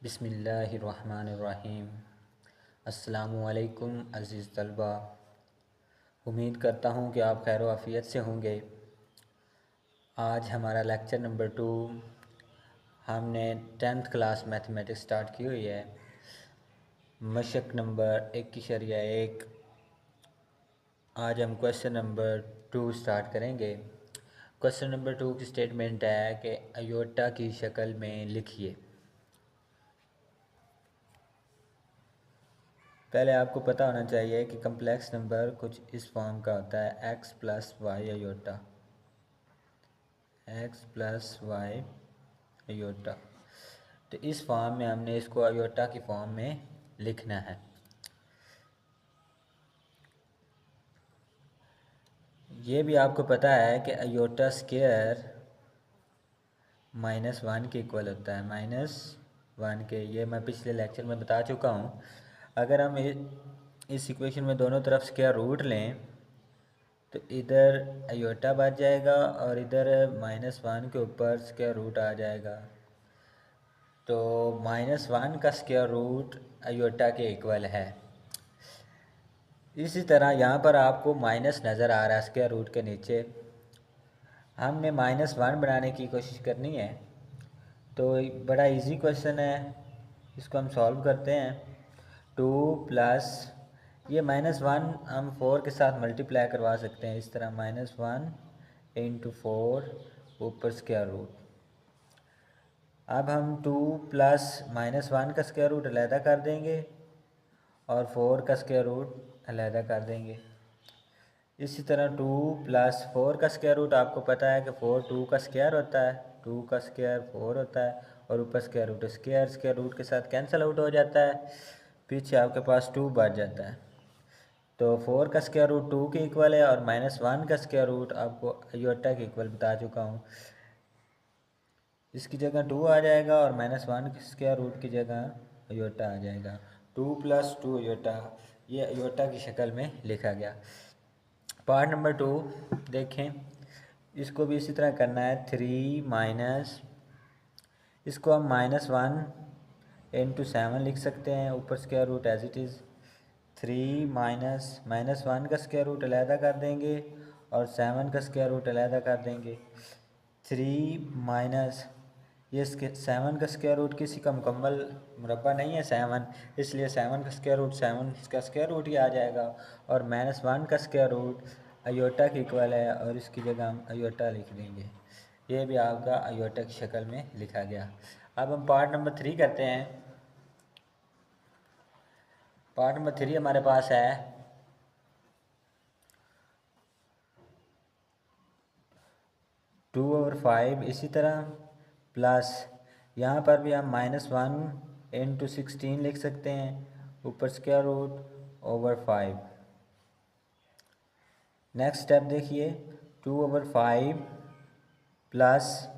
बिस्मिल्लाहिर्रहमानिर्रहीम। अस्सलामुअलैकुम अज़ीज़ तलबा, उम्मीद करता हूँ कि आप खैर आफ़ियत से होंगे। आज हमारा लेक्चर नंबर 2, हमने 10th क्लास मैथमेटिक्स स्टार्ट की हुई है। मशक नंबर 1.1। आज हम क्वेश्चन नंबर 2 स्टार्ट करेंगे। क्वेश्चन नंबर 2 की स्टेटमेंट है कि आयोटा की शक्ल में लिखिए। पहले आपको पता होना चाहिए कि कम्प्लेक्स नंबर कुछ इस फॉर्म का होता है, x plus y iota, x plus y iota. तो इस फॉर्म में हमने इसको अयोटा की फॉर्म में लिखना है। ये भी आपको पता है कि अयोटा स्क्वायर -1 के इक्वल होता है, -1 के। ये मैं पिछले लेक्चर में बता चुका हूँ। अगर हम इस इक्वेशन में दोनों तरफ स्क्वायर रूट लें तो इधर अयोटा बच जाएगा और इधर -1 के ऊपर स्क्वायर रूट आ जाएगा। तो -1 का स्क्वायर रूट अयोटा के इक्वल है। इसी तरह यहाँ पर आपको माइनस नज़र आ रहा है स्क्वायर रूट के नीचे। हमने -1 बनाने की कोशिश करनी है। तो बड़ा इजी क्वेश्चन है, इसको हम सॉल्व करते हैं। 2 प्लस ये -1 हम 4 के साथ मल्टीप्लाई करवा सकते हैं। इस तरह -1 इंटू 4 ऊपर स्क्वायर रूट। अब हम 2 प्लस -1 का स्क्वायर रूट अलहदा कर देंगे और 4 का स्क्वायर रूट अलहदा कर देंगे। इसी तरह 2 प्लस 4 का स्क्वायर रूट, आपको पता है कि 4 2 का स्क्वायर होता है, 2 का स्क्वायर 4 होता है और ऊपर स्क्वायर रूट। स्क्वायर रूट के साथ कैंसिल आउट हो जाता है, पीछे आपके पास 2 बच जाता है। तो 4 का स्क्वायर रूट 2 के इक्वल है और -1 का स्क्वायर रूट आपको अयोटा के इक्वल बता चुका हूँ। इसकी जगह 2 आ जाएगा और -1 के स्क्वायर रूट की जगह अयोटा आ जाएगा। 2 प्लस 2 अयोटा, ये अयोटा की शक्ल में लिखा गया। पार्ट नंबर 2 देखें, इसको भी इसी तरह करना है। 3 माइनस, इसको हम -1 इंटू 7 लिख सकते हैं, ऊपर square root as it is. 3 -1 का स्क्वायर रूट अलहदा कर देंगे और 7 का स्क्वायर रूट अलहदा कर देंगे। 3 माइनस ये 7 का स्क्वायर रूट किसी का मुकम्मल मुरब्बा नहीं है 7, इसलिए 7 का स्क्वायर रूट 7 का स्क्वायर रूट ही आ जाएगा। और -1 का स्क्वायर रूट अयोटा की इक्वल है और इसकी जगह हम अयोटा लिख देंगे। ये भी आपका अयोटा की शक्ल में लिखा गया। अब हम पार्ट नंबर 3 करते हैं। पार्ट नंबर 3 हमारे पास है 2/5। इसी तरह प्लस यहाँ पर भी हम -1 इंटू 16 लिख सकते हैं, ऊपर square root over 5। Next step देखिए, 2/5 प्लस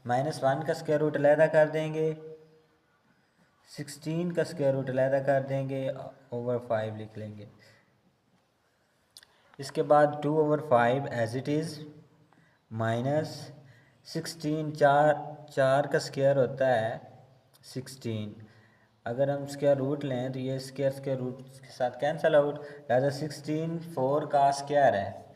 -1 का स्क्वायर रूट अलहदा कर देंगे, 16 का स्क्वायर रूट अलहदा कर देंगे, ओवर 5 लिख लेंगे। इसके बाद 2/5 एज इट इज़ -16, 4 का स्क्वायर होता है 16। अगर हम स्क्वायर रूट लें तो ये स्क्वायर रूट के साथ कैंसिल आउट, लिहाजा 16 4 का स्क्वायर है।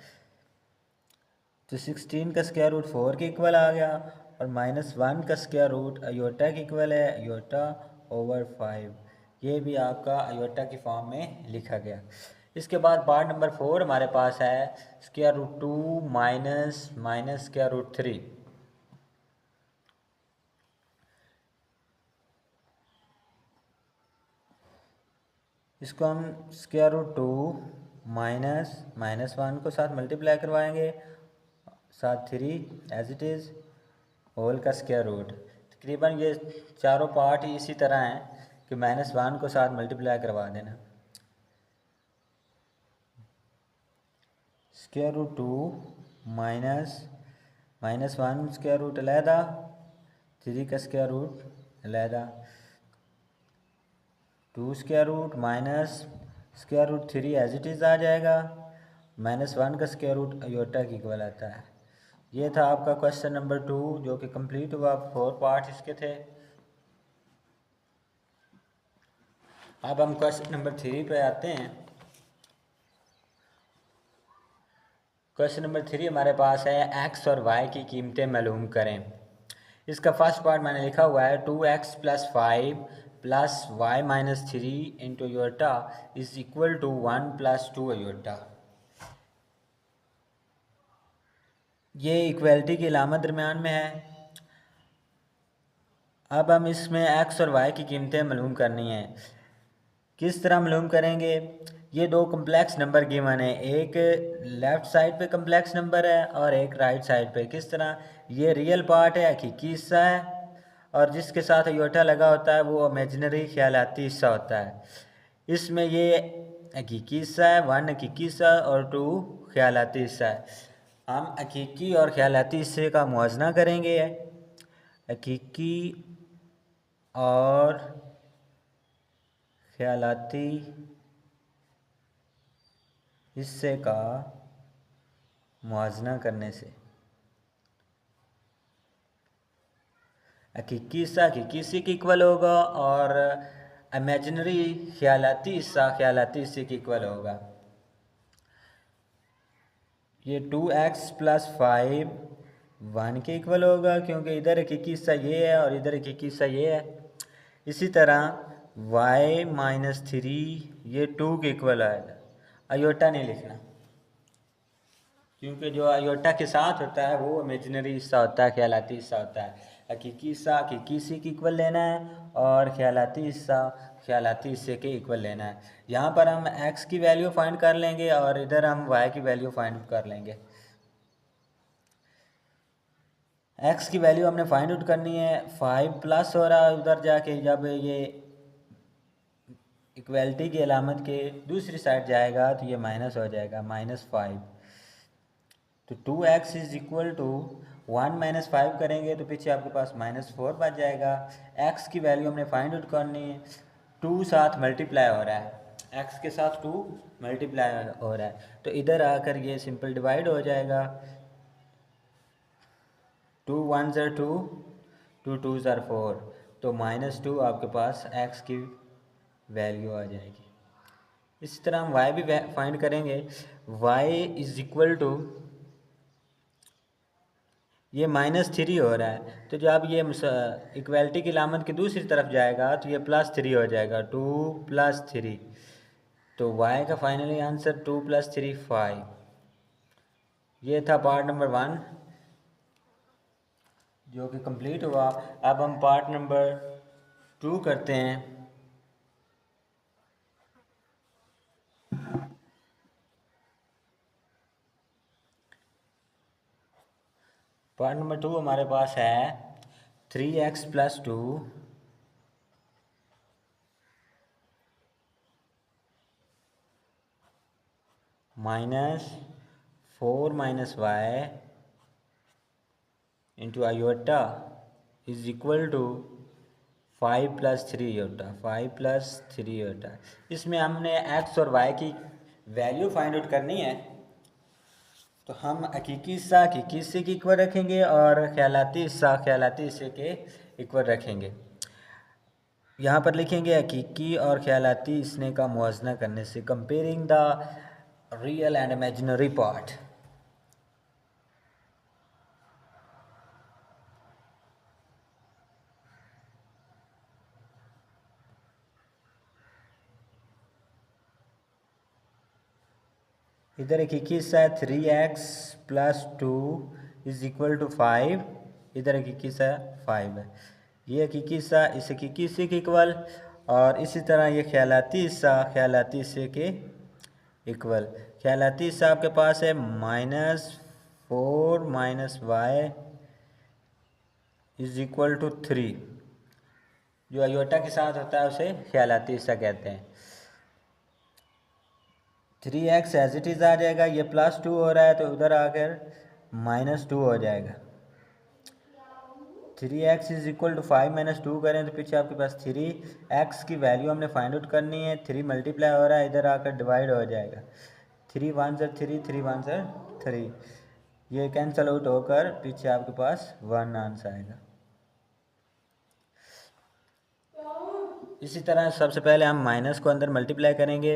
तो 16 का स्क्वायर रूट 4 के इक्वल आ गया और -1 का स्क्वायर रूट अयोटा के इक्वल है, अयोटा ओवर 5। ये भी आपका अयोटा की फॉर्म में लिखा गया। इसके बाद पार्ट नंबर 4 हमारे पास है square root 2 minus square root 3। इसको हम स्क्वायर रूट 2 -1 को साथ मल्टीप्लाई करवाएंगे, साथ 3 एज इट इज़ होल का स्क्वायर रूट। तकरीबन ये चारों पार्ट ही इसी तरह हैं कि -1 को साथ मल्टीप्लाई करवा देना। स्क्वायर रूट 2 -1 स्क्वायर रूट अलहदा, 3 का स्क्वायर रूट अलहदा, 2 square root minus square root 3 as it is आ जाएगा, -1 का स्क्वायर रूट अयोटा की इक्वल आता है। ये था आपका क्वेश्चन नंबर 2 जो कि कंप्लीट हुआ। 4 पार्ट इसके थे। अब हम क्वेश्चन नंबर 3 पे आते हैं। क्वेश्चन नंबर 3 हमारे पास है एक्स और वाई की कीमतें मालूम करें। इसका फर्स्ट पार्ट मैंने लिखा हुआ है 2x + 5 + y - 3 into iota is equal to 1 + 2 iota. ये इक्वलिटी की अलामत दरम्यान में है। अब हम इसमें x और y की कीमतें मालूम करनी है। किस तरह मालूम करेंगे? ये दो कम्प्लेक्स नंबर गिवन है, एक लेफ़्ट साइड पे कम्प्लेक्स नंबर है और एक राइट साइड पे। किस तरह? ये रियल पार्ट है, हकीकी हिस्सा है, और जिसके साथ योटा लगा होता है वो इमेजिनरी ख्यालाती हिस्सा होता है। इसमें ये हकीकी हिस्सा है, 1 हकीकी हिस्सा और 2 ख्यालाती हिस्सा है। हम हकीकी और ख्यालाती हिस्से का मुआवजा करेंगे। हकीकी और ख्यालाती हिस्से का मुआवजा करने से हकीकी हिस्सा हकीकी हिस्से के इक्वल होगा और इमेजिनरी ख्यालाती हिस्सा ख्यालाती हिस्से के इक्वल होगा। ये 2x + 5 1 के इक्वल होगा, क्योंकि इधर हकीकी हिस्सा ये है और इधर हकीकी हिस्सा ये है। इसी तरह y - 3 ये 2 के इक्वल आएगा। अयोटा नहीं लिखना, क्योंकि जो अयोटा के साथ होता है वो इमेजिनरी हिस्सा होता है, ख्यालाती हिस्सा होता है। हकीकी हिस्सा हकीकी हिस्से के इक्वल लेना है और ख्यालाती हिस्सा ख्यालाती हिस्से के इक्वल लेना है। यहाँ पर हम x की वैल्यू फाइंड कर लेंगे और इधर हम y की वैल्यू फाइंड कर लेंगे। x की वैल्यू हमने फाइंड आउट करनी है। 5 प्लस हो रहा है उधर जाके, जब ये इक्वलिटी की अलामत के दूसरी साइड जाएगा तो ये माइनस हो जाएगा, -5। तो 2x इज इक्वल टू 1 - 5 करेंगे तो पीछे आपके पास -4 बच जाएगा। x की वैल्यू हमने फाइंड आउट करनी है। 2 साथ मल्टीप्लाई हो रहा है, x के साथ 2 मल्टीप्लाई हो रहा है, तो इधर आकर ये सिंपल डिवाइड हो जाएगा। 2 1s are 2, 2 2s are 4, तो -2 आपके पास x की वैल्यू आ जाएगी। इसी तरह हम y भी फाइंड करेंगे। y इज इक्वल टू, ये -3 हो रहा है, तो जब ये इक्वलिटी की अलामत की दूसरी तरफ जाएगा तो ये +3 हो जाएगा, 2 + 3। तो y का फाइनली आंसर 2 + 3 5। ये था पार्ट नंबर 1 जो कि कंप्लीट हुआ। अब हम पार्ट नंबर 2 करते हैं। पार्ट नंबर 2 हमारे पास है 3x + 2 -4 - y into iota is equal to 5 + 3 iota, 5 + 3 iota. इसमें हमने x और y की वैल्यू फाइंड आउट करनी है, तो हम हकीकी हिस्सा हकीकी हिस्से के इक्वल रखेंगे और ख्यालाती हिस्सा ख्यालाती हिस्से के इक्वल रखेंगे। यहाँ पर लिखेंगे हकीकी और ख्यालाती हिस्से का मुआवजा करने से, comparing the real and imaginary part. इधर हकीकी हिस्सा है 3x + 2 इज इक्वल टू 5, इधर हकीकी हिस्सा 5 है। ये हकीकी हिस्सा इस हकीकी हिस्से के इक्वल, और इसी तरह ये ख्यालाती हिस्सा ख्यालाती हिस्से के इक्वल। ख्यालाती हिस्सा आपके पास है -4 - y इज इक्वल टू 3। जो अयोटा के साथ होता है उसे ख्यालाती हिस्सा कहते हैं। 3x एज इट इज़ आ जाएगा, ये +2 हो रहा है तो उधर आकर -2 हो जाएगा। 3x इज इक्वल टू 5 - 2 करें तो पीछे आपके पास 3x की वैल्यू हमने फाइंड आउट करनी है। 3 मल्टीप्लाई हो रहा है, इधर आकर डिवाइड हो जाएगा। 3 1s are 3, 3 1s are 3, ये कैंसिल आउट होकर पीछे आपके पास 1 आंसर आएगा। इसी तरह सबसे पहले हम माइनस को अंदर मल्टीप्लाई करेंगे।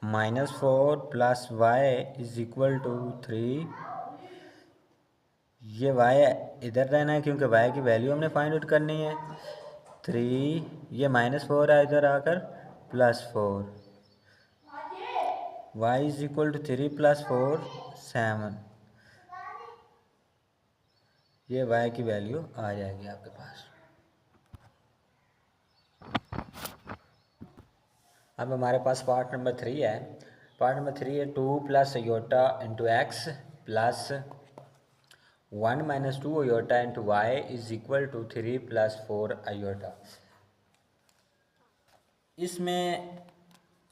-4 + y इज इक्वल टू 3। ये y इधर रहना है क्योंकि y की वैल्यू हमने फाइंड आउट करनी है। 3, ये -4 है इधर आकर, +4। y is equal to 3 + 4 7। ये y की वैल्यू आ जाएगी आपके पास। अब हमारे पास पार्ट नंबर 3 है। पार्ट नंबर 3 है 2 + iota into x plus 1 - 2 iota into y is equal to 3 + 4 iota. इसमें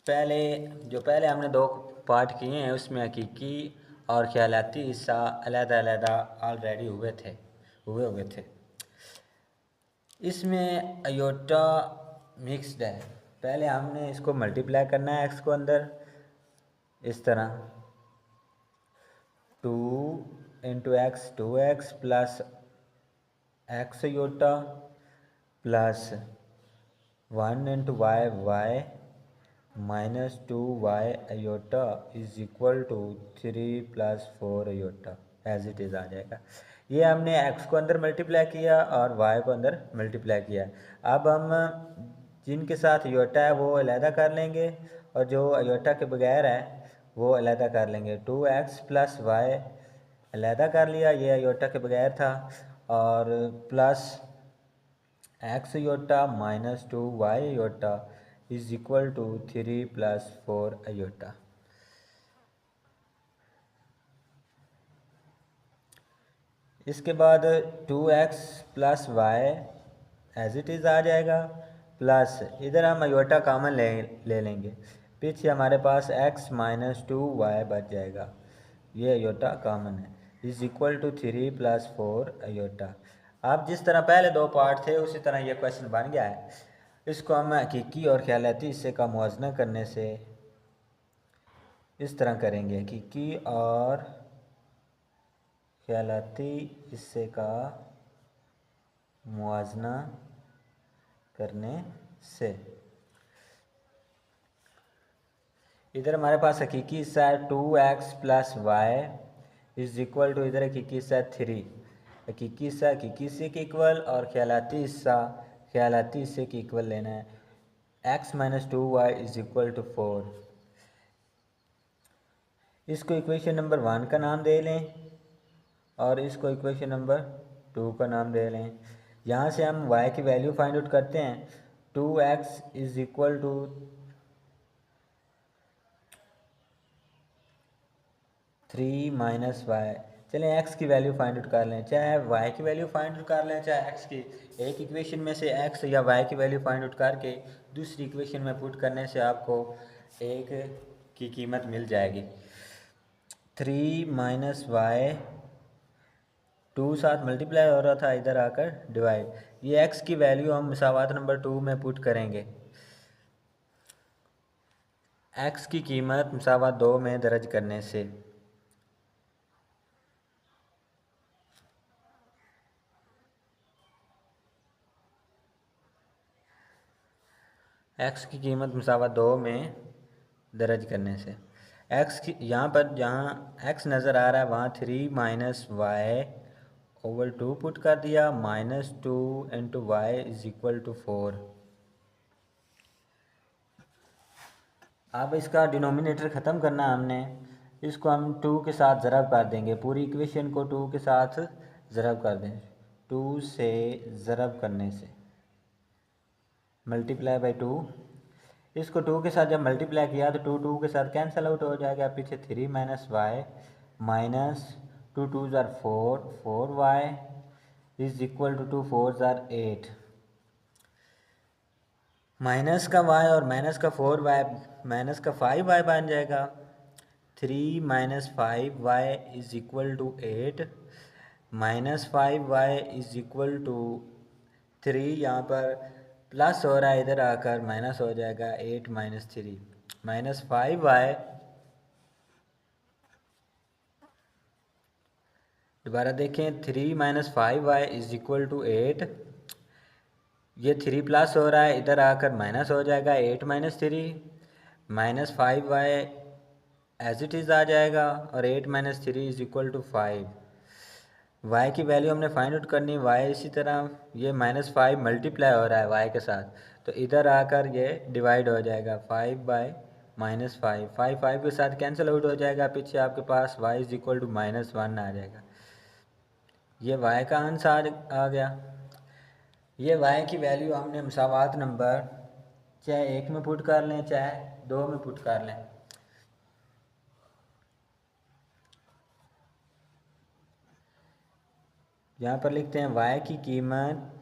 पहले हमने दो पार्ट किए हैं, उसमें हकीकी और ख्यालाती हिस्सा अलग-अलग ऑलरेडी हुए थे। इसमें आयोटा मिक्स्ड है। पहले हमने इसको मल्टीप्लाई करना है एक्स को अंदर इस तरह 2 × x 2x plus x iota plus 1 × y minus 2y iota is equal to 3 + 4 iota as it is आ जाएगा। ये हमने x को अंदर मल्टीप्लाई किया और y को अंदर मल्टीप्लाई किया। अब हम जिनके साथ आयोटा है वो अलहदा कर लेंगे और जो आयोटा के बगैर है वो अलहदा कर लेंगे। 2x + y अलहदा कर लिया, ये आयोटा के बगैर था, और plus x iota minus 2y iota is equal to 3 + 4 iota. इसके बाद 2x + y as it is आ जाएगा, प्लस इधर हम आयोटा कॉमन ले लेंगे, पीछे हमारे पास x - 2y बच जाएगा, ये आयोटा कॉमन है, इज इक्वल टू 3 + 4 आयोटा। अब जिस तरह पहले दो पार्ट थे उसी तरह ये क्वेश्चन बन गया है। इसको हम हकीकी और ख्यालाती हिस्से का मुवाजना करने से इस तरह करेंगे, हकीकी और ख्यालाती हिस्से का मुवाजना करने से इधर हमारे पास हकीकी हिस्सा है 2x + y is equal to, इधर हकीकी हिस्सा है 3। हकीकी हिस्से के इक्वल और ख्यालाती हिस्से के इक्वल लेना है। x - 2y is equal to 4। इसको इक्वेशन नंबर 1 का नाम दे लें और इसको इक्वेशन नंबर 2 का नाम दे लें। यहाँ से हम y की वैल्यू फाइंड आउट करते हैं। 2x is equal to 3 - y। चलें x की वैल्यू फाइंड आउट कर लें, चाहे y की वैल्यू फाइंड आउट कर लें चाहे x की। एक इक्वेशन में से x या y की वैल्यू फाइंड आउट करके दूसरी इक्वेशन में पुट करने से आपको एक की कीमत मिल जाएगी। 3 - y 2 साथ मल्टीप्लाई हो रहा था, इधर आकर डिवाइड। ये x की वैल्यू हम मिसावात नंबर 2 में पुट करेंगे। x की कीमत मिसावात 2 में दर्ज करने से x की कीमत मिसावात 2 में दर्ज करने से x की यहाँ पर जहाँ x नज़र आ रहा है वहाँ 3 - y/2 पुट कर दिया, -2 × y इज इक्वल टू 4। अब इसका डिनोमिनेटर ख़त्म करना है हमने, इसको हम 2 के साथ ज़रब कर देंगे, पूरी इक्वेशन को 2 के साथ ज़रब कर दें। 2 से ज़रब करने से मल्टीप्लाई बाई 2, इसको 2 के साथ जब मल्टीप्लाई किया तो 2 2 के साथ कैंसिल आउट हो जाएगा, पीछे 3 - y माइनस 2 2 ज़ार 4y इज इक्वल टू 2 4 ज़ार 8। माइनस का y और माइनस का 4y माइनस का 5y बन जाएगा। 3 - 5y is equal to 8 -5y is equal to 3। यहाँ पर प्लस हो रहा है, इधर आकर माइनस हो जाएगा। 8 - 3 -5y, दोबारा देखें, 3 - 5y इज इक्वल टू 8। ये 3 प्लस हो रहा है, इधर आकर माइनस हो जाएगा, 8 minus 3 minus 5y as it is आ जाएगा, और 8 minus 3 is equal to 5। y की वैल्यू हमने फाइंड आउट करनी है। y इसी तरह ये -5 मल्टीप्लाई हो रहा है y के साथ, तो इधर आकर ये डिवाइड हो जाएगा 5 बाई -5। 5 के साथ कैंसिल आउट हो जाएगा, पीछे आपके पास y इज इक्वल टू -1 आ जाएगा। ये y का आंसर आ गया। ये y की वैल्यू हमने मसावात नंबर चाहे 1 में पुट कर लें चाहे 2 में पुट कर लें। यहाँ पर लिखते हैं y की कीमत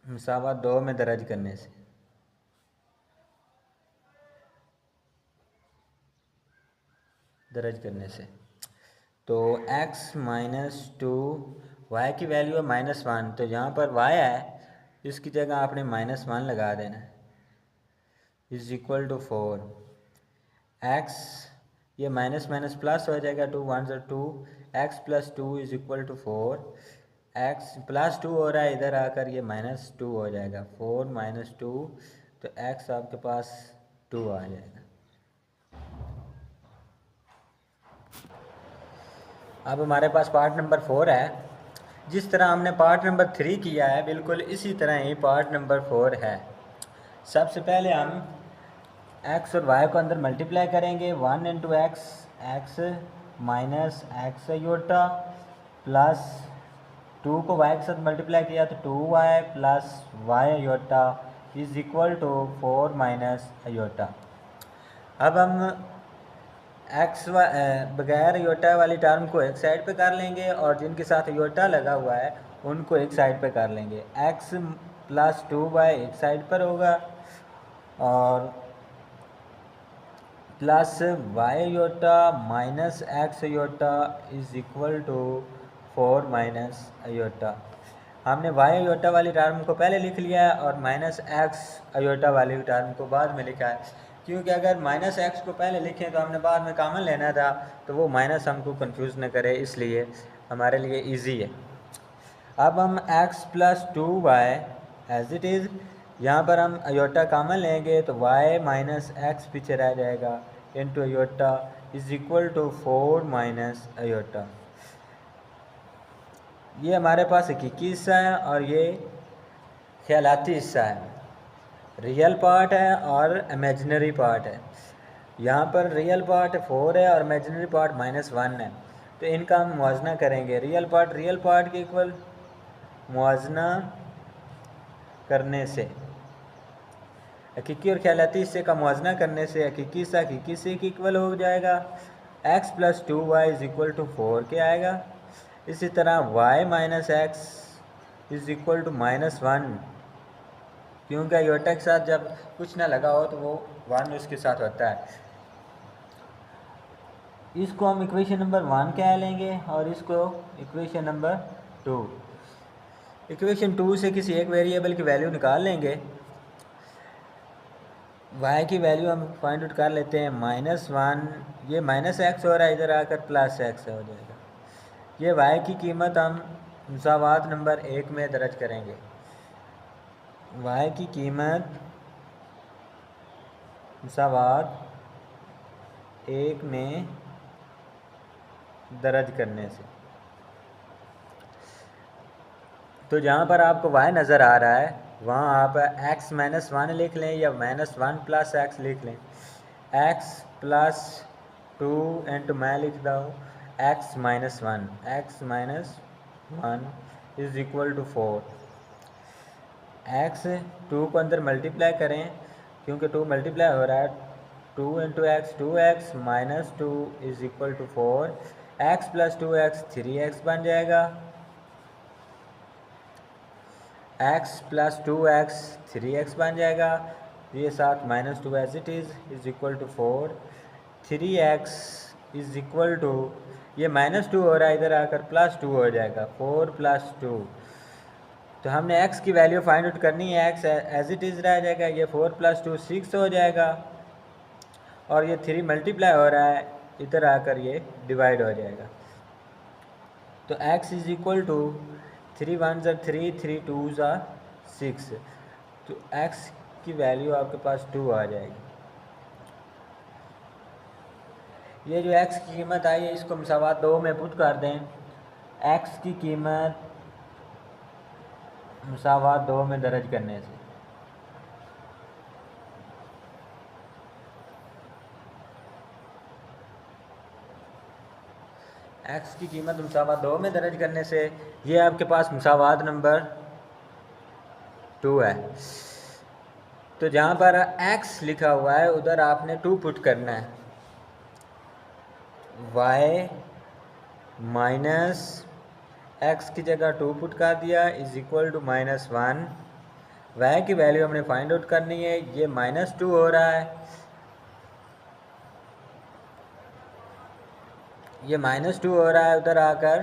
मसावा 2 में दर्ज करने से। तो x माइनस 2, वाई की वैल्यू है -1, तो यहाँ पर y है, इसकी जगह आपने -1 लगा देना है, इज इक्वल टू 4। x ये माइनस माइनस प्लस हो जाएगा, 2 1 ज़ा 2, x plus 2 is equal to 4। x plus 2 हो रहा है, इधर आकर ये -2 हो जाएगा, 4 माइनस 2, तो x आपके पास 2 आ जाएगा। अब हमारे पास पार्ट नंबर 4 है। जिस तरह हमने पार्ट नंबर 3 किया है, बिल्कुल इसी तरह ही पार्ट नंबर 4 है। सबसे पहले हम x और y को अंदर मल्टीप्लाई करेंगे। 1 into x minus x iota plus 2 को y के साथ मल्टीप्लाई किया तो 2y plus y iota is equal to 4 minus iota. अब हम एक्स बगैर योटा वाली टर्म को एक साइड पे कर लेंगे और जिनके साथ योटा लगा हुआ है उनको एक साइड पे कर लेंगे। x प्लस 2y एक साइड पर होगा और plus y iota minus x iota is equal to 4 minus iota. हमने y योटा वाली टर्म को पहले लिख लिया है और माइनस एक्स योटा वाली टर्म को बाद में लिखा है, क्योंकि अगर माइनस एक्स को पहले लिखें तो हमने बाद में कॉमन लेना था, तो वो माइनस हमको कंफ्यूज न करे, इसलिए हमारे लिए इजी है। अब हम x plus 2y as it is, यहाँ पर हम अयोटा कॉमन लेंगे तो y माइनस एक्स पीछे रह जाएगा into iota is equal to 4 minus iota. ये हमारे पास हकीकी हिस्सा है और ये ख्यालाती हिस्सा है। रियल पार्ट है और इमेजिनरी पार्ट है। यहाँ पर रियल पार्ट 4 है और इमेजिनरी पार्ट -1 है, तो इनका हम मुआवजना करेंगे। रियल पार्ट के इक्वल मुआवजना करने से, हकीकी और ख्यालाती हिस्से का मुआवजना करने से हकीकी हिस्से के इक्वल हो जाएगा। x plus 2y is equal to 4 के आएगा। इसी तरह y minus x is equal to -1, क्योंकि योटा के साथ जब कुछ ना लगा हो तो वो 1 उसके साथ होता है। इसको हम इक्वेशन नंबर 1 कह लेंगे और इसको इक्वेशन नंबर 2। इक्वेशन 2 से किसी एक वेरिएबल की वैल्यू निकाल लेंगे। y की वैल्यू हम फाइंड आउट कर लेते हैं, -1, ये माइनस एक्स हो रहा है, इधर आकर प्लस एक्स हो जाएगा। ये y की कीमत हम मुसावात नंबर 1 में दर्ज करेंगे। y की कीमत मुसावात 1 में दर्ज करने से, तो जहाँ पर आपको y नज़र आ रहा है वहाँ आप x -1 लिख लें या -1 प्लस एक्स लिख लें। x प्लस 2 इंटू मैं लिखता हूँ x minus 1 is equal to 4। x 2 को अंदर मल्टीप्लाई करें, क्योंकि 2 मल्टीप्लाई हो रहा है, 2 into x 2x minus 2 is equal to 4। x plus 2x 3x बन जाएगा। x प्लस 2x 3x बन जाएगा, ये साथ -2 as it is equal to 4। 3x इज इक्वल टू, ये -2 हो रहा है, इधर आकर +2 हो जाएगा, 4 प्लस 2। तो हमने x की वैल्यू फाइंड आउट करनी है, x एज इट इज़ रह जाएगा, ये 4 प्लस 2 6 हो जाएगा और ये 3 मल्टीप्लाई हो रहा है, इधर आकर ये डिवाइड हो जाएगा। तो x इज इक्वल टू 3 1 ज़ा 3, 3 2 ज़ा 6, तो x की वैल्यू आपके पास 2 आ जाएगी। ये जो x की कीमत आई है इसको मसावात 2 में पुट कर दें। x की कीमत मसावात 2 में दर्ज करने से x की कीमत मसावात 2 में दर्ज करने से ये आपके पास मसावात नंबर 2 है। तो जहाँ पर x लिखा हुआ है उधर आपने 2 पुट करना है। y माइनस x की जगह 2 पुट कर दिया इज इक्वल टू -1। y की वैल्यू हमने फाइंड आउट करनी है। ये -2 हो रहा है, ये -2 हो रहा है, उधर आकर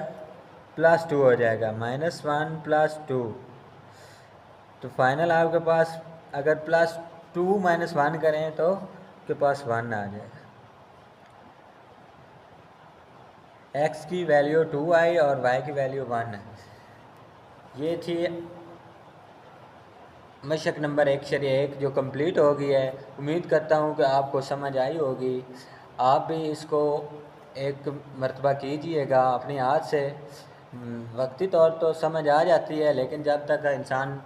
+2 हो जाएगा, -1 + 2। तो फाइनल आपके पास अगर +2 - 1 करें तो आपके पास 1 आ जाएगा। x की वैल्यू 2 आई और y की वैल्यू 1 है। ये थी मशक नंबर 1/1 जो कंप्लीट हो गई है। उम्मीद करता हूँ कि आपको समझ आई होगी। आप भी इसको एक मर्तबा कीजिएगा अपने हाथ से। वक्ती तौर तो समझ आ जाती है, लेकिन जब तक इंसान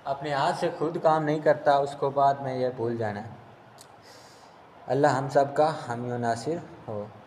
अपने हाथ से खुद काम नहीं करता उसको बाद में यह भूल जाना है। अल्लाह हम सब का हामी व नासिर हो।